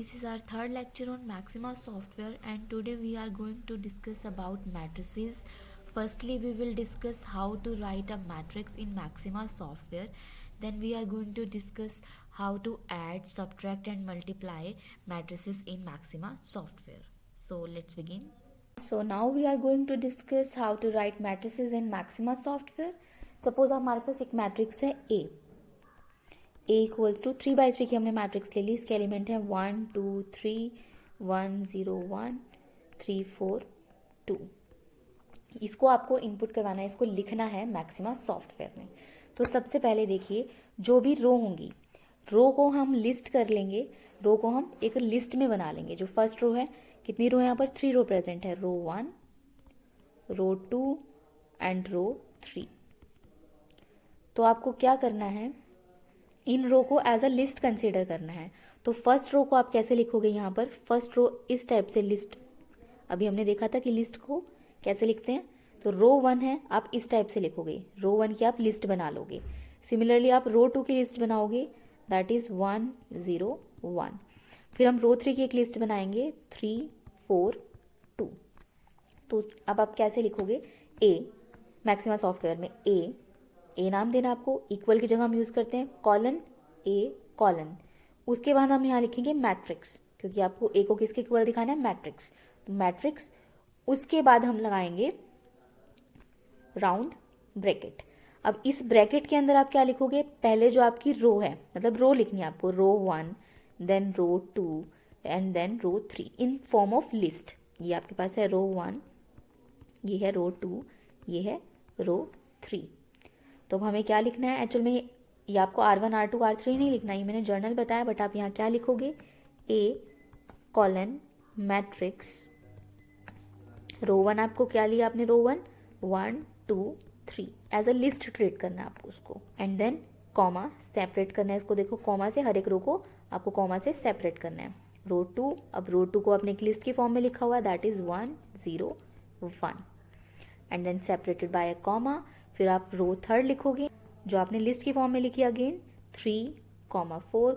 This is our third lecture on Maxima software, and today we are going to discuss about matrices. Firstly, we will discuss how to write a matrix in Maxima software. Then we are going to discuss how to add, subtract and multiply matrices in Maxima software. So let's begin. So now we are going to discuss how to write matrices in Maxima software. Suppose हमारे पास एक matrix है A equals to 3/3 की हमने matrix ले ली. इसके element है 1 2 3 1 0 1 3 4 2. इसको आपको इनपुट करवाना है, इसको लिखना है मैक्सिमा सॉफ्टवेयर में. तो सबसे पहले देखिए, जो भी रो होंगी, रो को हम लिस्ट कर लेंगे. रो को हम एक लिस्ट में बना लेंगे. जो फर्स्ट रो है, कितनी रो है यहाँ पर? 3 रो प्रेजेंट है. रो 1, रो 2 एंड रो 3. तो आपको क्या करना है, इन रो को एज अ लिस्ट कंसीडर करना है. तो फर्स्ट रो को आप कैसे लिखोगे? यहाँ पर फर्स्ट रो इस टाइप से लिस्ट, अभी हमने देखा था कि लिस्ट को कैसे लिखते हैं. तो रो 1 है, आप इस टाइप से लिखोगे. रो 1 की आप लिस्ट बना लोगे. सिमिलरली आप रो 2 की लिस्ट बनाओगे, दैट इज 1 0 1. फिर हम रो 3 की एक लिस्ट बनाएंगे, 3 4 2. तो अब आप कैसे लिखोगे? ए मैक्सिमा सॉफ्टवेयर में ए नाम देना आपको. इक्वल की जगह हम यूज करते हैं कॉलन, ए कॉलन. उसके बाद हम यहाँ लिखेंगे मैट्रिक्स, क्योंकि आपको ए को किसके इक्वल दिखाना है? मैट्रिक्स. तो मैट्रिक्स. उसके बाद हम लगाएंगे राउंड ब्रैकेट. अब इस ब्रैकेट के अंदर आप क्या लिखोगे? पहले जो आपकी रो है, मतलब रो लिखनी है आपको, row 1 then row 2 and then row 3 in form of list. ये आपके पास है रो 1, ये है रो 2, ये है रो 3. तो हमें क्या लिखना है? एक्चुअल में ये आपको R1 R2 R3 नहीं लिखना, ये मैंने जर्नल बताया, बट आप यहाँ क्या लिखोगे? ए कॉलन मैट्रिक्स. रो 1 आपको क्या लिया आपने? रो 1 1 2 3 एज अ लिस्ट ट्रीट करना है आपको उसको. एंड देन कॉमा सेपरेट करना है इसको. देखो कॉमा से हर एक रो को आपको कॉमा से सेपरेट करना है. रो 2, अब रो 2 को आपने एक लिस्ट की फॉर्म में लिखा हुआ है, that is 1 0 1 and then separated by a comma. फिर आप रो 3 लिखोगे, जो आपने लिस्ट की फॉर्म में लिखी, अगेन 3 4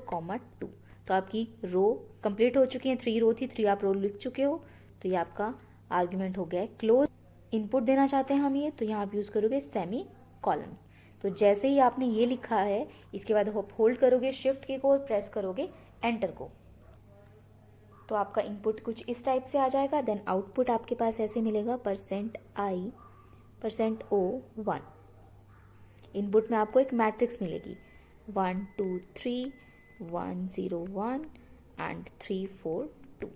2. तो आपकी रो कंप्लीट हो चुकी है. 3 रो थी, 3 आप रो लिख चुके हो. तो ये आपका आर्ग्यूमेंट हो गया है क्लोज. इनपुट देना चाहते हैं हम ये, तो यहाँ आप यूज करोगे सेमी कॉलन. तो जैसे ही आपने ये लिखा है, इसके बाद आप होल्ड करोगे शिफ्ट की को और प्रेस करोगे एंटर को, तो आपका इनपुट कुछ इस टाइप से आ जाएगा. देन आउटपुट आपके पास ऐसे मिलेगा %i %o1. इनपुट में आपको एक मैट्रिक्स मिलेगी 1 2 3 1 0 1 एंड 3 4 2.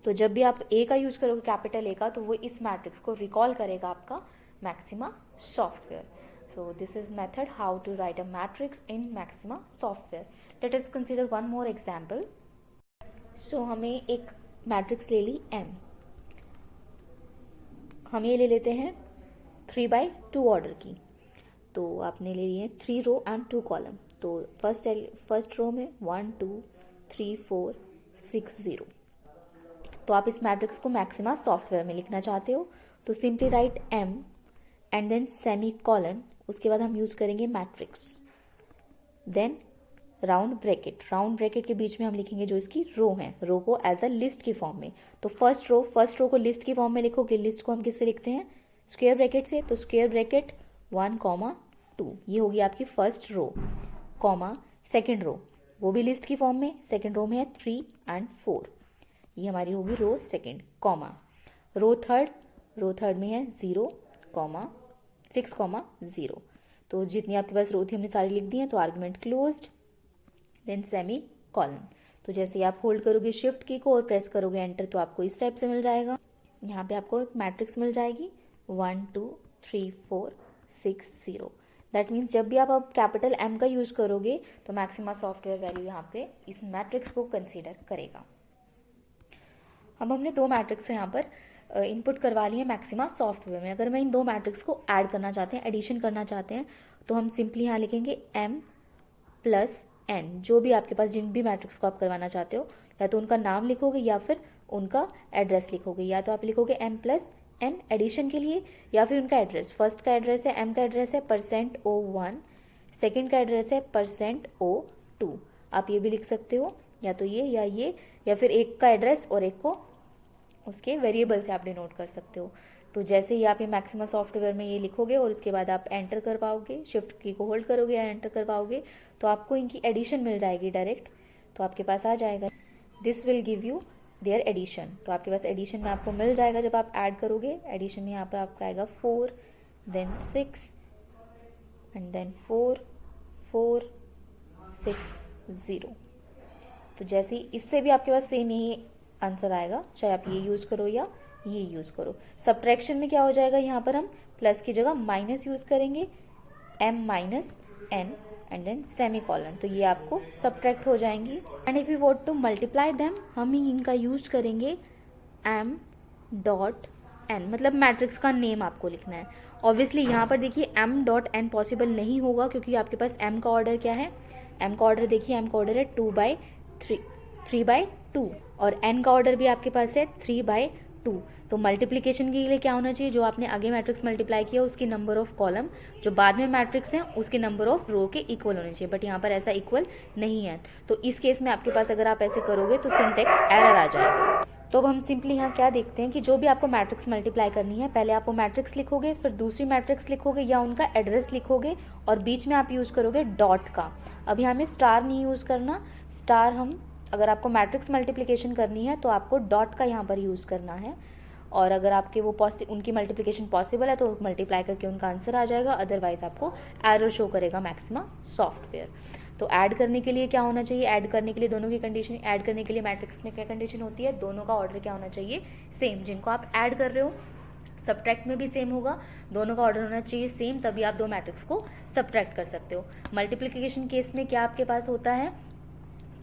तो जब भी आप ए का यूज करोगे, कैपिटल ए का, तो वो इस मैट्रिक्स को रिकॉल करेगा आपका Maxima software. So this is method how to write a matrix in Maxima software. Let us consider one more example. So हमें एक मैट्रिक्स ले ली m. हम ये ले लेते हैं 3/2 ऑर्डर की. तो आपने ले लिए 3 रो एंड 2 कॉलम. तो फर्स्ट रो में 1 2 3 4 6 0. तो आप इस मैट्रिक्स को मैक्सिमा सॉफ्टवेयर में लिखना चाहते हो, तो simply write m and then semicolon. उसके बाद हम यूज करेंगे matrix, then round bracket. Round bracket के बीच में हम लिखेंगे जो इसकी रो है, रो को एज अ लिस्ट की फॉर्म में. तो फर्स्ट रो को लिस्ट की फॉर्म में लिखोगे. लिस्ट को हम किससे लिखते हैं? स्क्वायर ब्रैकेट से. तो स्क्वायर ब्रैकेट 1 2, ये होगी आपकी first row, comma second row, वो भी लिस्ट की फॉर्म में. सेकेंड रो में है 3 एंड 4, ये हमारी होगी row second, comma row third में है 0 6 0. तो जितनी आपके पास रो थी हमने सारी लिख दी है. तो argument closed, then semicolon. तो जैसे ही आप होल्ड करोगे शिफ्ट की को और प्रेस करोगे एंटर, तो आपको इस टाइप से मिल जाएगा. यहाँ पे आपको मैट्रिक्स मिल जाएगी 1 2 3 4 6 0. दैट मीन्स जब भी आप अब कैपिटल M का यूज करोगे, तो मैक्सिमा सॉफ्टवेयर वैल्यू यहाँ पे इस मैट्रिक्स को कंसीडर करेगा. अब हमने 2 मैट्रिक्स यहाँ पर इनपुट करवा लिए मैक्सिमा सॉफ्टवेयर में. अगर मैं इन 2 मैट्रिक्स को ऐड करना चाहते हैं, एडिशन करना चाहते हैं, तो हम सिंपली यहाँ लिखेंगे m + n. जो भी आपके पास जिन भी मैट्रिक्स को आप करवाना चाहते हो, या तो उनका नाम लिखोगे या फिर उनका एड्रेस लिखोगे. या तो आप लिखोगे m + n एडिशन के लिए, या फिर उनका एड्रेस. फर्स्ट का एड्रेस है, m का एड्रेस है %o1, सेकेंड का एड्रेस है %o2. आप ये भी लिख सकते हो, या तो ये या ये. या फिर एक का एड्रेस और एक को उसके वेरिएबल से आप डिनोट कर सकते हो। तो जैसे ही आप ये मैक्सिमा सॉफ्टवेयर में ये लिखोगे और उसके बाद आप एंटर कर पाओगे, शिफ्ट की को होल्ड करोगे या एंटर कर पाओगे, तो आपको इनकी एडिशन मिल जाएगी डायरेक्ट, तो आपके पास आ जाएगा। This will give you their addition. तो आपके पास एडिशन में आपको मिल जाएगा जब आप ऐड करोगे। एडिशन में यहाँ पर आपका आएगा 4 देन 6 एंड देन 4 4 6 0। तो जैसे इससे भी आपके पास सेम यही आंसर आएगा, चाहे आप ये यूज करो या ये यूज करो। सब्ट्रैक्शन में क्या हो जाएगा, यहाँ पर हम प्लस की जगह माइनस यूज करेंगे, m minus n and then semicolon, तो ये आपको सब्ट्रैक्ट हो जाएंगी। And if you want to multiply them, हम ही इनका यूज करेंगे m डॉट n, मतलब मैट्रिक्स का नेम आपको लिखना है। ऑब्वियसली यहाँ पर देखिए m डॉट n पॉसिबल नहीं होगा क्योंकि आपके पास m का ऑर्डर क्या है, m का ऑर्डर देखिए, m का ऑर्डर है 3/2 और n का ऑर्डर भी आपके पास है 3/2। तो मल्टीप्लिकेशन के लिए क्या होना चाहिए, जो आपने आगे मैट्रिक्स मल्टीप्लाई किया उसकी नंबर ऑफ कॉलम जो बाद में मैट्रिक्स हैं उसके नंबर ऑफ रो के इक्वल होने चाहिए, बट यहाँ पर ऐसा इक्वल नहीं है। तो इस केस में आपके पास अगर आप ऐसे करोगे तो सिंटेक्स एरर आ जाएगा। तो अब हम सिंपली यहाँ क्या देखते हैं कि जो भी आपको मैट्रिक्स मल्टीप्लाई करनी है, पहले आप वो मैट्रिक्स लिखोगे, फिर दूसरी मैट्रिक्स लिखोगे या उनका एड्रेस लिखोगे और बीच में आप यूज़ करोगे डॉट का। अब यहाँ में स्टार नहीं यूज़ करना, स्टार हम अगर आपको मैट्रिक्स मल्टीप्लिकेशन करनी है तो आपको डॉट का यहाँ पर यूज़ करना है, और अगर आपके वो उनकी मल्टीप्लिकेशन पॉसिबल है तो मल्टीप्लाई करके उनका आंसर आ जाएगा, अदरवाइज आपको एरर शो करेगा मैक्सिमा सॉफ्टवेयर। तो ऐड करने के लिए क्या होना चाहिए, ऐड करने के लिए दोनों की कंडीशन, ऐड करने के लिए मैट्रिक्स में क्या कंडीशन होती है, दोनों का ऑर्डर क्या होना चाहिए, सेम। जिनको आप ऐड कर रहे हो सब्ट्रैक्ट में भी सेम होगा, दोनों का ऑर्डर होना चाहिए सेम, तभी आप दो मैट्रिक्स को सब्ट्रैक्ट कर सकते हो। मल्टीप्लिकेशन केस में क्या आपके पास होता है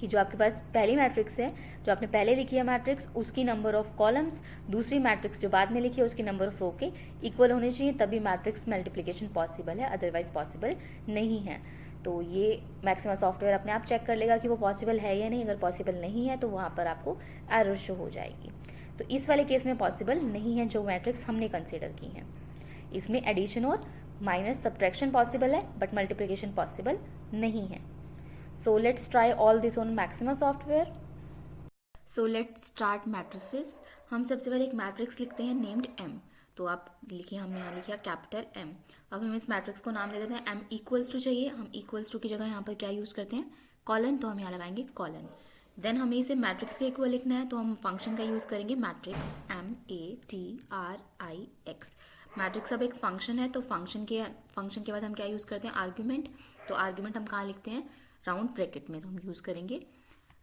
कि जो आपके पास पहली मैट्रिक्स है, जो आपने पहले लिखी है मैट्रिक्स, उसकी नंबर ऑफ कॉलम्स दूसरी मैट्रिक्स जो बाद में लिखी है उसकी नंबर ऑफ रो के इक्वल होने चाहिए, तभी मैट्रिक्स मल्टीप्लिकेशन पॉसिबल है, अदरवाइज पॉसिबल नहीं है। तो ये मैक्सिमा सॉफ्टवेयर अपने आप चेक कर लेगा कि वो पॉसिबल है या नहीं। अगर पॉसिबल नहीं है तो वहाँ पर आपको एरर शो हो जाएगी। तो इस वाले केस में पॉसिबल नहीं है जो मैट्रिक्स हमने कंसिडर की हैं। इसमें एडिशन और माइनस सब्ट्रैक्शन पॉसिबल है बट मल्टीप्लिकेशन पॉसिबल नहीं है। So let's try all this on Maxima software. So let's start matrices. हम सबसे पहले एक मैट्रिक्स लिखते हैं नेम्ड M। तो आप लिखिए, हमने यहाँ लिखा कैपिटल M। अब हम इस मैट्रिक्स को नाम दे देते हैं M इक्वल्स टू चाहिए, हम इक्वल्स टू की जगह यहाँ पर क्या यूज़ करते हैं, कॉलन, तो हम यहाँ लगाएंगे कॉलन। देन हमें इसे मैट्रिक्स के इक्वल लिखना है तो हम फंक्शन का यूज़ करेंगे मैट्रिक्स MATRIX। मैट्रिक्स अब एक फंक्शन है तो फंक्शन के बाद हम क्या यूज़ करते हैं, आर्ग्यूमेंट। तो आर्ग्यूमेंट हम कहाँ लिखते हैं, राउंड ब्रैकेट में, तो हम यूज़ करेंगे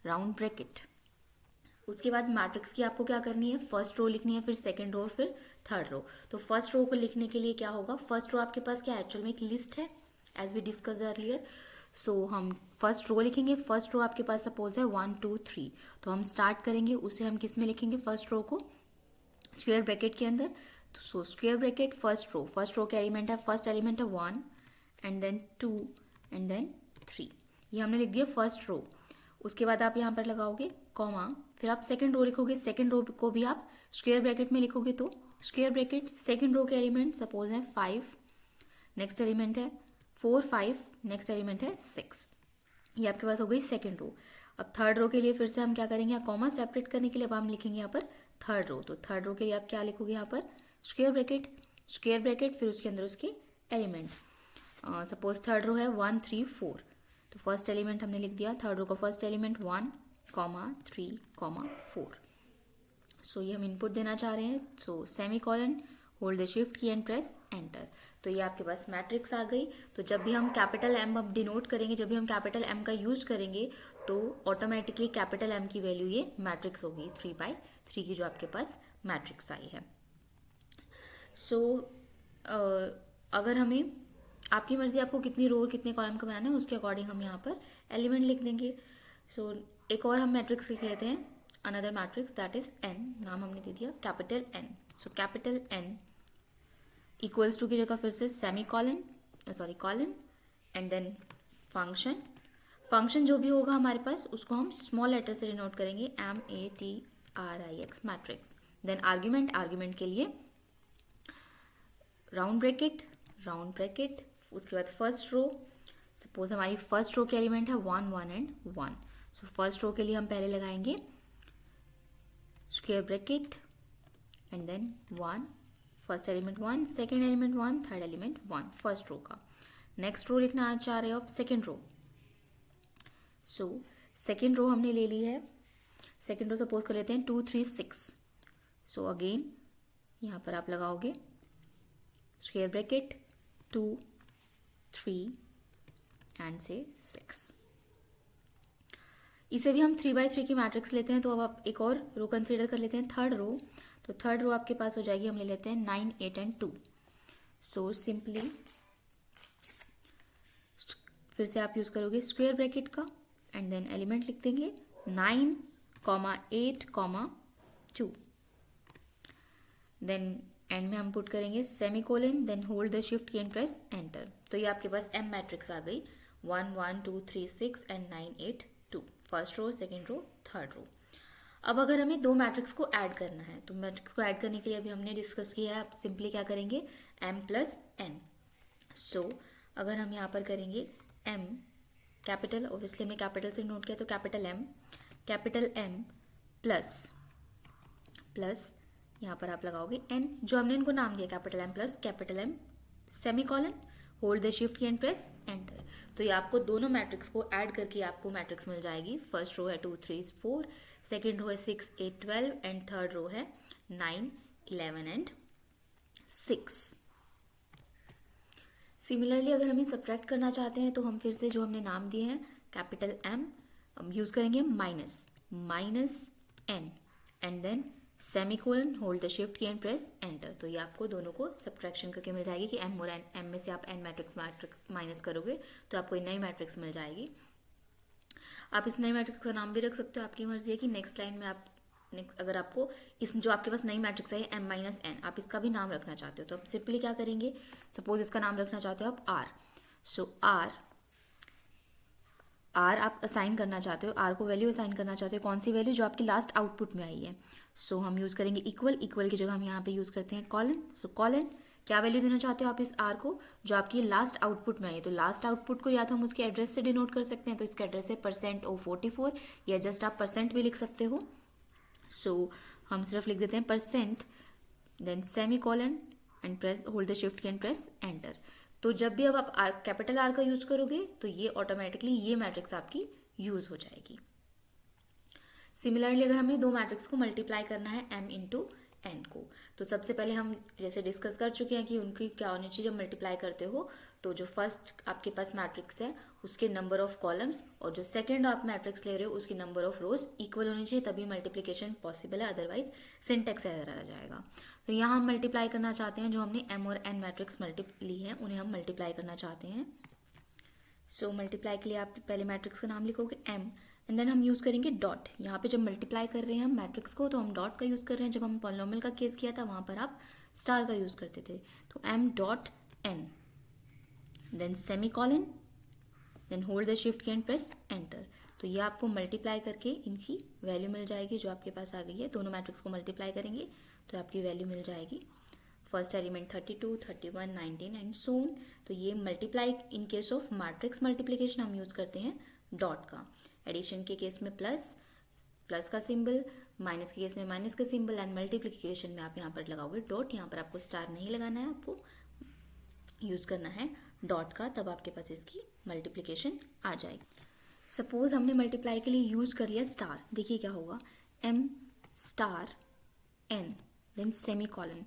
राउंड ब्रैकेट। उसके बाद मैट्रिक्स की आपको क्या करनी है, फर्स्ट रो लिखनी है, फिर सेकंड रो, फिर थर्ड रो। तो फर्स्ट रो को लिखने के लिए क्या होगा, फर्स्ट रो आपके पास क्या एक्चुअल में एक लिस्ट है एज वी डिस्कस अर्लियर। सो हम फर्स्ट रो लिखेंगे, फर्स्ट रो आपके पास सपोज है 1 2 3, तो हम स्टार्ट करेंगे उसे हम किस में लिखेंगे, फर्स्ट रो को स्क्वायर ब्रैकेट के अंदर। तो so square bracket first row के एलिमेंट है, फर्स्ट एलिमेंट है 1 एंड देन 2 एंड देन 3, ये हमने लिख दिया फर्स्ट रो। उसके बाद आप यहाँ पर लगाओगे कॉमा, फिर आप सेकंड रो लिखोगे, सेकंड रो को भी आप स्क्वायर ब्रैकेट में लिखोगे। तो स्क्वायर ब्रैकेट सेकंड रो के एलिमेंट सपोज है 5, नेक्स्ट एलिमेंट है 4 5, नेक्स्ट एलिमेंट है 6, ये आपके पास हो गई सेकंड रो। अब थर्ड रो के लिए फिर से हम क्या करेंगे, कॉमा सेपरेट करने के लिए अब हम लिखेंगे यहाँ पर थर्ड रो। तो थर्ड रो के लिए आप क्या लिखोगे, यहाँ पर स्क्वायर ब्रैकेट फिर उसके अंदर उसके एलिमेंट। सपोज थर्ड रो है 1 3 4, तो फर्स्ट एलिमेंट हमने लिख दिया, थर्ड रो का फर्स्ट एलिमेंट 1 3 4। सो ये हम इनपुट देना चाह रहे हैं, so semi colon, hold the shift key and press enter. तो ये आपके पास मैट्रिक्स आ गई। तो जब भी हम कैपिटल M अब डिनोट करेंगे, जब भी हम कैपिटल M का यूज करेंगे तो ऑटोमेटिकली कैपिटल M की वैल्यू ये मैट्रिक्स होगी 3/3 की जो आपके पास मैट्रिक्स आई है। सो अगर हमें आपकी मर्जी, आपको कितनी रो और कितने कॉलम का बनाना है उसके अकॉर्डिंग हम यहाँ पर एलिमेंट लिख देंगे। सो एक और हम मैट्रिक्स लिख लेते हैं, another matrix that is N, नाम हमने दे दिया capital N। So capital N equals to की जगह फिर से semicolon and then function जो भी होगा हमारे पास उसको हम स्मॉल लेटर से डिनोट करेंगे MATRIX मैट्रिक्स। देन आर्ग्यूमेंट के लिए राउंड ब्रैकेट, उसके बाद फर्स्ट रो। सपोज हमारी फर्स्ट रो के एलिमेंट है 1 1 एंड 1, सो फर्स्ट रो के लिए हम पहले लगाएंगे square bracket and then 1, first element 1, second element 1, third element 1, first row का। नेक्स्ट रो लिखना चाह रहे हो आप second row. So second row हमने ले ली है। सेकेंड रो सपोज कर लेते हैं 2 3 6। सो अगेन यहाँ पर आप लगाओगे स्क्वायर ब्रैकेट 2 3 एंड से 6। इसे भी हम 3x3 की मैट्रिक्स लेते हैं। तो अब आप एक और रो कंसीडर कर लेते हैं, थर्ड रो। तो थर्ड रो आपके पास हो जाएगी, हम ले लेते हैं 9 8 एंड 2। सो सिंपली फिर से आप यूज करोगे स्क्वायर ब्रैकेट का एंड देन एलिमेंट लिख देंगे 9 8 2। देन एंड में हम पुट करेंगे semicolon, then hold the shift key and press enter. तो ये आपके पास एम मैट्रिक्स आ गई 1 1 2 3 6 and 9 8 2, first row, second row, third row. अब अगर हमें दो मैट्रिक्स को ऐड करना है तो मैट्रिक्स को ऐड करने के लिए अभी हमने डिस्कस किया है, आप सिंपली क्या करेंगे m प्लस n। सो अगर हम यहाँ पर करेंगे m कैपिटल, ऑब्वियसली हमने कैपिटल से नोट किया तो कैपिटल M प्लस यहाँ पर आप लगाओगे n, जो हमने इनको नाम दिया capital M plus capital M semicolon, hold the shift key and press enter. तो ये आपको दोनों मैट्रिक्स को ऐड करके आपको मैट्रिक्स मिल जाएगी। फर्स्ट रो है 2 3 4, सेकेंड रो है 6 8 12 एंड थर्ड रो है 9 11 एंड 6। सिमिलरली अगर हमें सब्ट्रैक्ट करना चाहते हैं तो हम फिर से जो हमने नाम दिए हैं कैपिटल M हम यूज करेंगे minus n and then semicolon, hold the shift key and press enter. तो ये आपको दोनों को सब्ट्रैक्शन करके मिल जाएगी कि m और m में से आप n मैट्रिक्स माइनस करोगे तो आपको नई मैट्रिक्स मिल जाएगी। आप इस नई मैट्रिक्स का नाम भी रख सकते हो, आपकी मर्जी है कि नेक्स्ट लाइन में आप अगर आपको इस जो आपके पास नई मैट्रिक्स है m माइनस n, आप इसका भी नाम रखना चाहते हो तो आप सिंपली क्या करेंगे, सपोज इसका नाम रखना चाहते हो आप r। सो r आप असाइन करना चाहते हो, r को वैल्यू असाइन करना चाहते हो, कौन सी वैल्यू, जो आपकी लास्ट आउटपुट में आई है। सो हम यूज करेंगे इक्वल की जगह हम यहाँ पे यूज करते हैं कॉलन। सो कॉलन क्या वैल्यू देना चाहते हो आप इस r को, जो आपकी लास्ट आउटपुट में आई है। तो लास्ट आउटपुट को या तो हम उसके एड्रेस से डिनोट कर सकते हैं, तो इसका एड्रेस है %O44 या जस्ट आप परसेंट भी लिख सकते हो। सो हम सिर्फ लिख देते हैं percent, then semicolon and press hold the shift key and press enter. तो जब भी अब आप कैपिटल R का यूज करोगे तो ये ऑटोमेटिकली ये मैट्रिक्स आपकी यूज हो जाएगी। सिमिलरली अगर हमें दो मैट्रिक्स को मल्टीप्लाई करना है m इंटू n को, तो सबसे पहले हम जैसे डिस्कस कर चुके हैं कि उनकी क्या होनी चाहिए जब मल्टीप्लाई करते हो। तो जो फर्स्ट आपके पास मैट्रिक्स है उसके नंबर ऑफ कॉलम्स और जो सेकंड आप मैट्रिक्स ले रहे हो उसकी नंबर ऑफ रोज इक्वल होनी चाहिए, तभी मल्टीप्लिकेशन पॉसिबल है, अदरवाइज सिंटेक्स एरर आ जाएगा। तो यहाँ हम मल्टीप्लाई करना चाहते हैं, जो हमने m और n मैट्रिक्स ली है उन्हें हम मल्टीप्लाई करना चाहते हैं। सो मल्टीप्लाई के लिए आप पहले मैट्रिक्स का नाम लिखोगे m एंड देन हम यूज करेंगे डॉट। यहाँ पे जब मल्टीप्लाई कर रहे हैं हम मैट्रिक्स को तो हम डॉट का यूज कर रहे हैं, जब हम पॉलिनोमियल का केस किया था वहां पर आप स्टार का यूज करते थे। तो m dot n then semicolon then hold the shift key and press enter. तो ये आपको मल्टीप्लाई करके इनकी वैल्यू मिल जाएगी जो आपके पास आ गई है। दोनों मैट्रिक्स को मल्टीप्लाई करेंगे तो आपकी वैल्यू मिल जाएगी, first element 32 31 19 and so on. तो ये multiply in case of matrix multiplication हम यूज करते हैं डॉट का, एडिशन के केस में प्लस का सिंबल, माइनस के केस में माइनस का सिंबल एंड मल्टीप्लिकेशन में आप यहाँ पर लगाओगे डॉट। यहाँ पर आपको स्टार नहीं लगाना है, आपको यूज करना है डॉट का, तब आपके पास इसकी मल्टीप्लिकेशन आ जाएगी। सपोज हमने मल्टीप्लाई के लिए यूज कर लिया स्टार, देखिए क्या होगा, m star n then semicolon,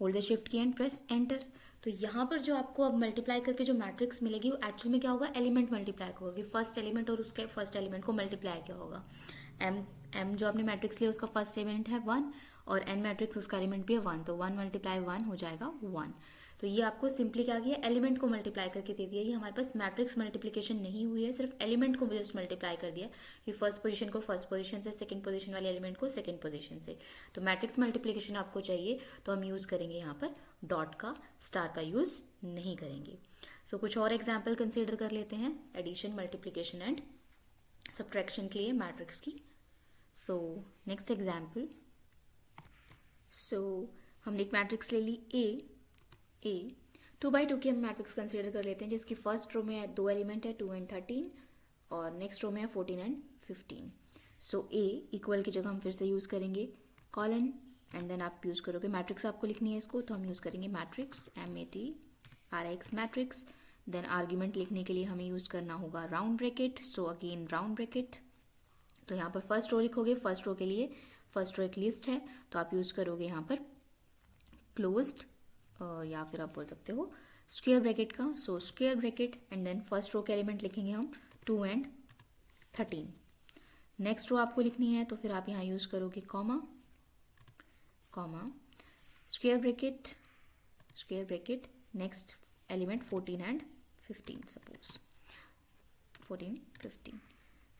hold the shift key and press enter. तो यहाँ पर जो आपको अब मल्टीप्लाई करके जो मैट्रिक्स मिलेगी वो एक्चुअल में क्या होगा, एलिमेंट मल्टीप्लाई होगी, फर्स्ट एलिमेंट और उसके फर्स्ट एलिमेंट को मल्टीप्लाई क्या होगा। m जो आपने मैट्रिक्स लिया उसका फर्स्ट एलिमेंट है 1 और n मैट्रिक्स उसका एलिमेंट भी है 1, तो 1 मल्टीप्लाई 1 हो जाएगा 1। तो ये आपको सिंपली क्या किया, एलिमेंट को मल्टीप्लाई करके दे दिया। ये हमारे पास मैट्रिक्स मल्टीप्लिकेशन नहीं हुई है, सिर्फ एलिमेंट को जस्ट मल्टीप्लाई कर दिया कि फर्स्ट पोजीशन को फर्स्ट पोजीशन से, सेकंड पोजीशन वाले एलिमेंट को सेकंड पोजीशन से। तो मैट्रिक्स मल्टीप्लिकेशन आपको चाहिए तो हम यूज करेंगे यहाँ पर डॉट का, स्टार का यूज नहीं करेंगे। सो कुछ और एग्जाम्पल कंसिडर कर लेते हैं एडिशन मल्टीप्लिकेशन एंड सब्ट्रैक्शन के लिए मैट्रिक्स की। सो नेक्स्ट एग्जाम्पल, सो हमने एक मैट्रिक्स ले ली ए 2x2 की हम मैट्रिक्स कंसिडर कर लेते हैं, जिसकी फर्स्ट रो में 2 एलिमेंट है 2 एंड 13 और नेक्स्ट रो में है 14 एंड 15। सो ए इक्वल की जगह हम फिर से यूज करेंगे कॉलन, एंड देन आप यूज़ करोगे मैट्रिक्स, आपको लिखनी है इसको, तो हम यूज़ करेंगे matrix, MATRIX matrix. Then argument लिखने के लिए हमें यूज़ करना होगा round bracket, so again round bracket. तो यहाँ पर फर्स्ट रो लिखोगे, फर्स्ट रो के लिए फर्स्ट रो एक लिस्ट है, तो आप यूज़ करोगे यहाँ पर क्लोज्ड या फिर आप बोल सकते हो स्क्वायर ब्रैकेट का, so square bracket, and then first row के एलिमेंट लिखेंगे हम 2 and 13। नेक्स्ट रो आपको लिखनी है, तो फिर आप यहाँ यूज़ करोगे comma square bracket, next element 14 and 15, suppose 14, 15,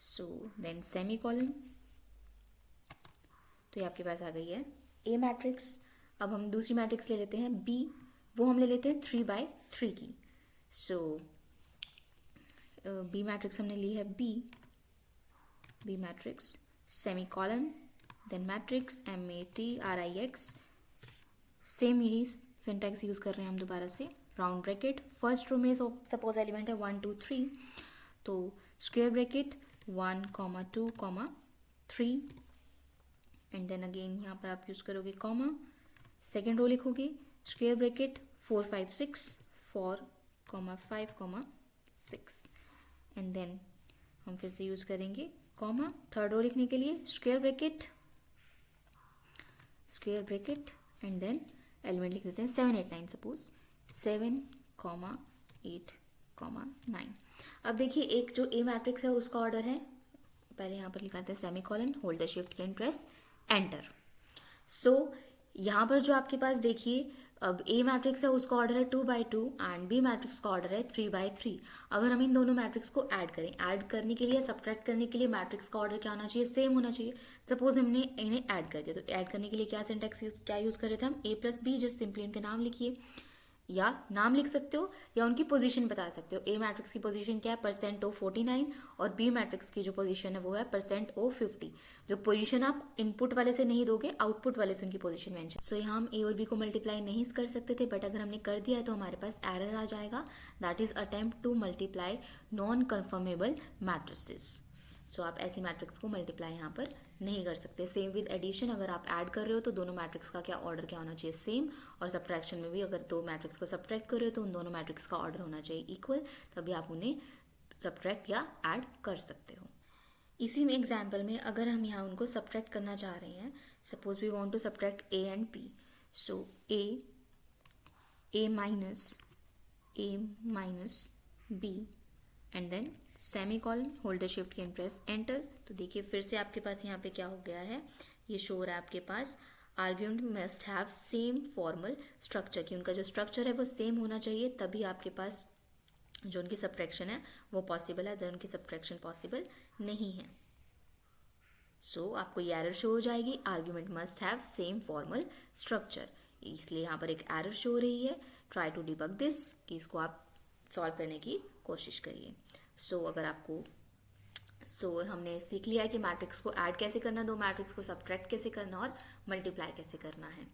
so then semicolon. तो ये आपके पास आ गई है ए मैट्रिक्स। अब हम दूसरी मैट्रिक्स ले लेते हैं बी, वो हम ले लेते हैं 3/3 की। सो बी मैट्रिक्स हमने ली है B matrix, semicolon, then matrix MATRIX, same यही सिंटैक्स यूज कर रहे हैं हम दोबारा से, राउंड ब्रैकेट, फर्स्ट रो में सपोज एलिमेंट है 1, 2, 3, तो square bracket 1, 2, 3, and then again यहाँ पर आप यूज करोगे कॉमा, सेकेंड रो लिखोगे स्क्वायर ब्रैकेट 4, 5, 6, 4, 5, 6, एंड देन हम फिर से यूज करेंगे कॉमा, थर्ड रो लिखने के लिए square bracket, and then element लिख देते हैं 7, 8, 9, सपोज 7, 8, 9। अब देखिए एक जो ए मैट्रिक्स है उसका ऑर्डर है, पहले यहाँ पर लिखाते हैं semi colon, hold the shift key and press enter. सो यहाँ पर जो आपके पास देखिए अब ए मैट्रिक्स है उसका ऑर्डर है 2/2 एंड बी मैट्रिक्स का ऑर्डर है 3/3। अगर हम इन दोनों मैट्रिक्स को ऐड करें, ऐड करने के लिए सब्ट्रैक्ट करने के लिए मैट्रिक्स का ऑर्डर क्या होना चाहिए, सेम होना चाहिए। सपोज हमने इन्हें ऐड कर दिया, तो ऐड करने के लिए क्या सिंटैक्स क्या यूज कर रहे थे हम, A+B, जस्ट सिंपली उनके नाम लिखिए, या नाम लिख सकते हो या उनकी पोजीशन बता सकते हो। ए मैट्रिक्स की पोजीशन क्या है, %O49, और बी मैट्रिक्स की जो पोजीशन है वो है %O50। जो पोजीशन आप इनपुट वाले से नहीं दोगे, आउटपुट वाले से उनकी पोजीशन मेंशन। सो यहाँ हम ए और बी को मल्टीप्लाई नहीं कर सकते थे, बट अगर हमने कर दिया है तो हमारे पास एरर आ जाएगा, that is attempt to multiply non conformable matrices. So आप ऐसी मैट्रिक्स को मल्टीप्लाई यहाँ पर नहीं कर सकते। सेम विद एडिशन, अगर आप ऐड कर रहे हो तो दोनों मैट्रिक्स का क्या ऑर्डर क्या होना चाहिए, सेम, और सब्ट्रैक्शन में भी अगर दो मैट्रिक्स को सब्ट्रैक्ट कर रहे हो तो उन दोनों मैट्रिक्स का ऑर्डर होना चाहिए इक्वल, तभी आप उन्हें सब्ट्रैक्ट या ऐड कर सकते हो। इसी में एग्जाम्पल में अगर हम यहाँ उनको सब्ट्रैक्ट करना चाह रहे हैं, suppose we want to subtract A and P, so A minus B, and then semi colon, hold the shift key and press enter. तो देखिए फिर से आपके पास यहाँ पे क्या हो गया है, ये शो हो रहा है आपके पास argument must have same formal structure, कि उनका जो स्ट्रक्चर है वो सेम होना चाहिए, तभी आपके पास जो उनकी सब्ट्रैक्शन है वो पॉसिबल है, अदर उनकी सब्ट्रैक्शन पॉसिबल नहीं है। सो आपको ये एरर शो हो जाएगी, argument must have same formal structure, इसलिए यहाँ पर एक एरर शो हो रही है। ट्राई टू डिबग दिस, कि इसको आप सॉल्व करने की कोशिश करिए। अगर आपको हमने सीख लिया है कि मैट्रिक्स को ऐड कैसे करना, दो मैट्रिक्स को सब्ट्रैक्ट कैसे करना और मल्टीप्लाई कैसे करना है।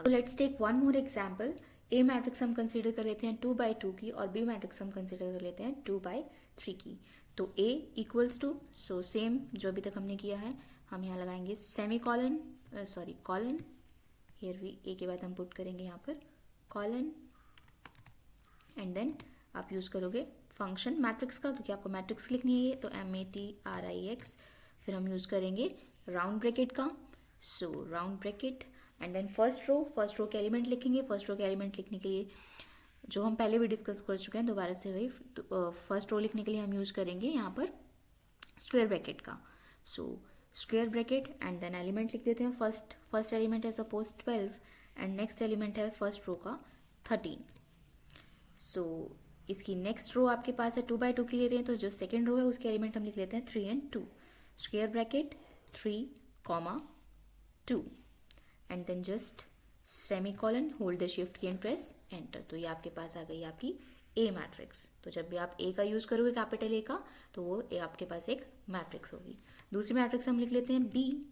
Let's take one more example. A matrix हम कंसीडर कर लेते हैं 2/2 की, और बी मैट्रिक्स हम कंसीडर कर लेते हैं 2/3 की। तो ए इक्वल्स टू, सो सेम जो अभी तक हमने किया है, हम यहाँ लगाएंगे सेमी कॉलन, कॉलन, हियर भी ए के बाद हम पुट करेंगे यहाँ पर कॉलन, एंड देन आप यूज करोगे फंक्शन मैट्रिक्स का, क्योंकि आपको मैट्रिक्स लिखनी है, तो MATRIX, फिर हम यूज करेंगे राउंड ब्रैकेट का, so round bracket, and then first row के एलिमेंट लिखेंगे। फर्स्ट रो के एलिमेंट लिखने के लिए जो हम पहले भी डिस्कस कर चुके हैं, दोबारा से वही, फर्स्ट रो लिखने के लिए हम यूज करेंगे यहाँ पर स्क्वायर ब्रैकेट का, so square bracket, and then element लिख देते हैं। फर्स्ट एलिमेंट है सपोज 12, एंड नेक्स्ट एलिमेंट है फर्स्ट रो का 13। सो इसकी नेक्स्ट रो आपके पास है 2/2 की ले रहे हैं, तो जो सेकेंड रो है उसके एलिमेंट हम लिख लेते हैं 3 and 2, square bracket 3, 2, and then just semi colon, hold the shift key and press enter. तो ये आपके पास आ गई आपकी ए मैट्रिक्स। तो जब भी आप ए का यूज करोगे, कैपिटल ए का, तो वो ए आपके पास एक मैट्रिक्स होगी। दूसरी मैट्रिक्स हम लिख लेते हैं बी,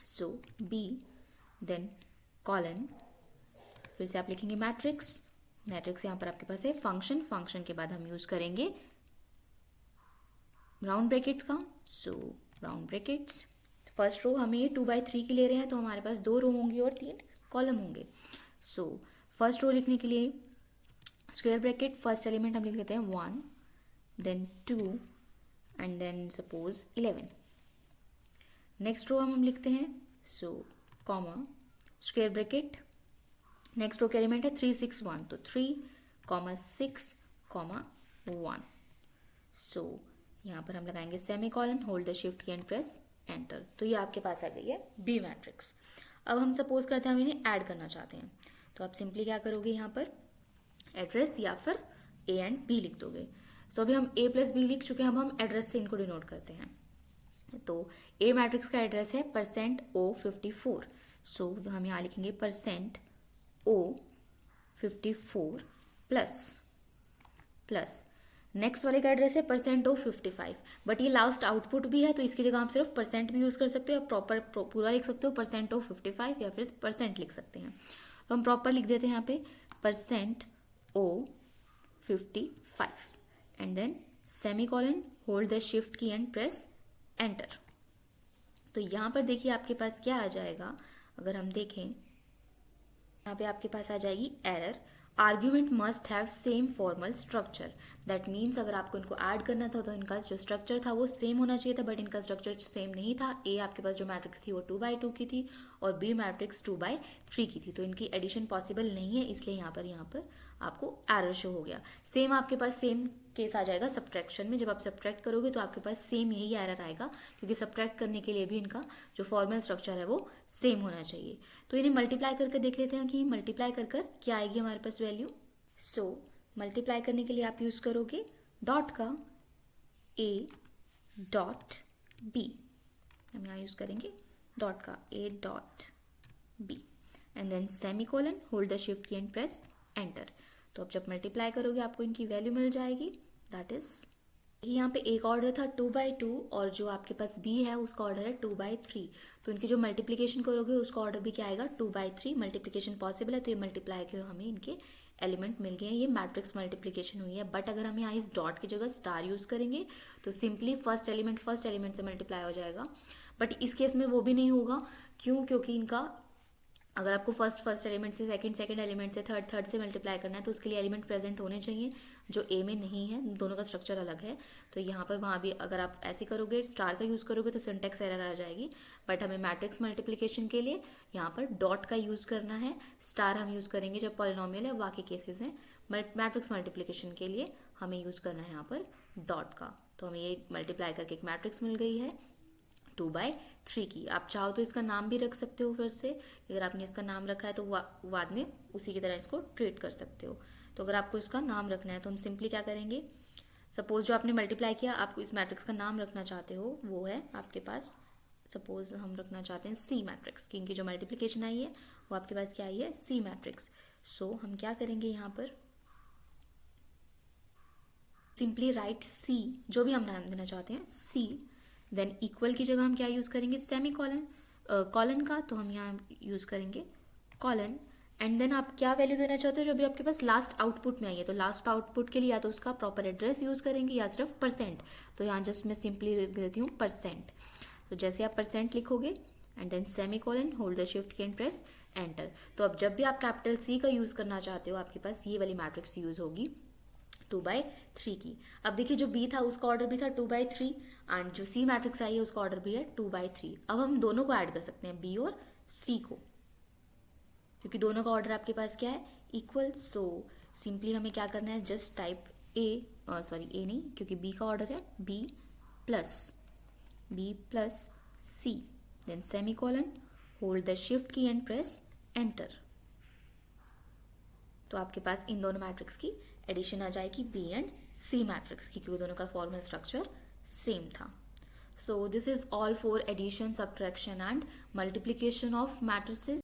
सो बी, देन कॉलन, फिर से आप लिखेंगे मैट्रिक्स यहाँ पर आपके पास है फंक्शन के बाद हम यूज करेंगे राउंड ब्रैकेट्स का, so round brackets, first row हमें ये 2/3 की ले रहे हैं, तो हमारे पास 2 रो होंगी और 3 कॉलम होंगे। सो फर्स्ट रो लिखने के लिए स्क्वायर ब्रैकेट, फर्स्ट एलिमेंट हम लिख लेते हैं 1, then 2 and then suppose 11। Next row हम लिखते हैं so comma square bracket, next row का एलिमेंट है 3 6 1, तो 3 6 1। सो यहाँ पर हम लगाएंगे semi colon, hold the shift key and press enter. तो ये आपके पास आ गई है बी मैट्रिक्स। अब हम सपोज करते हैं हम इन्हें ऐड करना चाहते हैं, तो आप सिंपली क्या करोगे, यहाँ पर एड्रेस या फिर ए एंड बी लिख दोगे। सो अभी हम ए प्लस बी लिख चुके हैं, अब हम एड्रेस से इनको डिनोट करते हैं। तो ए मैट्रिक्स का एड्रेस है %O54। सो हम यहाँ लिखेंगे %O54 प्लस नेक्स्ट वाले का एड्रेस है %O55, बट ये लास्ट आउटपुट भी है, तो इसकी जगह आप सिर्फ परसेंट भी यूज कर सकते हो, या प्रॉपर पूरा लिख सकते हो %O55 या फिर परसेंट लिख सकते हैं। तो हम प्रॉपर लिख देते हैं यहाँ पे %O55 and then semi colon, hold the shift key and press enter. तो यहाँ पर देखिए आपके पास क्या आ जाएगा, अगर हम देखें यहाँ पे आपके पास आ जाएगी error, argument must have same formal structure. That means अगर आपको इनको ऐड करना था तो इनका जो स्ट्रक्चर था वो सेम होना चाहिए था, बट इनका स्ट्रक्चर सेम नहीं था। ए आपके पास जो मैट्रिक्स थी वो 2/2 की थी और बी मैट्रिक्स 2/3 की थी, तो इनकी एडिशन पॉसिबल नहीं है, इसलिए यहाँ पर आपको एरर शो हो गया। सेम आपके पास सेम केस आ जाएगा सब्ट्रैक्शन में, जब आप सब्ट्रैक्ट करोगे तो आपके पास सेम यही एरर आएगा, क्योंकि सब्ट्रैक्ट करने के लिए भी इनका जो फॉर्मल स्ट्रक्चर है वो सेम होना चाहिए। तो इन्हें मल्टीप्लाई करके देख लेते हैं कि मल्टीप्लाई कर क्या आएगी हमारे पास वैल्यू। सो मल्टीप्लाई करने के लिए आप यूज करोगे डॉट का ए डॉट बी, हम यहाँ यूज करेंगे डॉट का A dot B and then semicolon, hold the shift key and press enter. तो अब जब मल्टीप्लाई करोगे आपको इनकी वैल्यू मिल जाएगी, दैट इज यहाँ पे एक ऑर्डर था 2/2 और जो आपके पास बी है उसका ऑर्डर है 2/3, तो इनकी जो मल्टीप्लिकेशन करोगे उसका ऑर्डर भी क्या आएगा 2/3। मल्टीप्लिकेशन पॉसिबल है तो ये मल्टीप्लाई के हमें इनके एलिमेंट मिल गए हैं, ये मैट्रिक्स मल्टीप्लिकेशन हुई है। बट अगर हम यहाँ इस डॉट की जगह स्टार यूज करेंगे तो सिंपली फर्स्ट एलिमेंट से मल्टीप्लाई हो जाएगा, बट इस केस में वो भी नहीं होगा। क्यों? क्योंकि इनका अगर आपको फर्स्ट एलिमेंट से सेकंड एलिमेंट से थर्ड से मल्टीप्लाई करना है तो उसके लिए एलिमेंट प्रेजेंट होने चाहिए, जो ए में नहीं है, दोनों का स्ट्रक्चर अलग है। तो यहाँ पर वहाँ भी अगर आप ऐसे करोगे, स्टार का यूज़ करोगे तो सिंटेक्स एरर आ जाएगी। बट हमें मैट्रिक्स मल्टीप्लिकेशन के लिए यहाँ पर डॉट का यूज़ करना है, स्टार हम यूज़ करेंगे जब पॉलिनोमियल है, बाकी केसेस हैं। मैट्रिक्स मल्टीप्लिकेशन के लिए हमें यूज़ करना है यहाँ पर डॉट का। तो हमें ये मल्टीप्लाई करके एक मैट्रिक्स मिल गई है 2/3 की। आप चाहो तो इसका नाम भी रख सकते हो फिर से, अगर आपने इसका नाम रखा है तो बाद में उसी की तरह इसको ट्रीट कर सकते हो। तो अगर आपको इसका नाम रखना है तो हम सिंपली क्या करेंगे, सपोज जो आपने मल्टीप्लाई किया आपको इस मैट्रिक्स का नाम रखना चाहते हो, वो है आपके पास, सपोज हम रखना चाहते हैं सी मैट्रिक्स, कि इनकी जो मल्टीप्लिकेशन आई है वो आपके पास क्या आई है सी मैट्रिक्स। सो हम क्या करेंगे यहाँ पर सिंपली राइट सी, जो भी हम नाम देना चाहते हैं सी, देन इक्वल की जगह हम क्या यूज करेंगे सेमी कॉलन, कॉलन का, तो हम यहाँ यूज करेंगे कॉलन एंड देन आप क्या वैल्यू देना चाहते हो जो भी आपके पास लास्ट आउटपुट में आई है। तो लास्ट आउटपुट के लिए या तो उसका प्रॉपर एड्रेस यूज करेंगे या सिर्फ परसेंट। तो यहाँ जस्ट मैं सिंपली लिख देती हूँ परसेंट। तो जैसे आप परसेंट लिखोगे and then semi colon, hold the shift key and press enter. तो अब जब भी आप कैपिटल सी का यूज करना चाहते हो आपके पास ये वाली मैट्रिक्स यूज होगी 2/3 की। अब देखिए जो बी था उसका ऑर्डर भी था 2/3 एंड जो सी मैट्रिक्स आई है उसका ऑर्डर भी है 2/3। अब हम दोनों को ऐड कर सकते हैं बी और सी को, क्योंकि दोनों का ऑर्डर आपके पास क्या है इक्वल। सो सिंपली हमें क्या करना है, जस्ट टाइप ए नहीं, क्योंकि बी का ऑर्डर है B plus C, then semi colon, hold the shift key and press enter. तो आपके पास इन दोनों मैट्रिक्स की एडिशन आ जाएगी बी एंड सी मैट्रिक्स की, क्योंकि दोनों का फॉर्मल स्ट्रक्चर सेम था। So this is all for addition, subtraction and multiplication of matrices.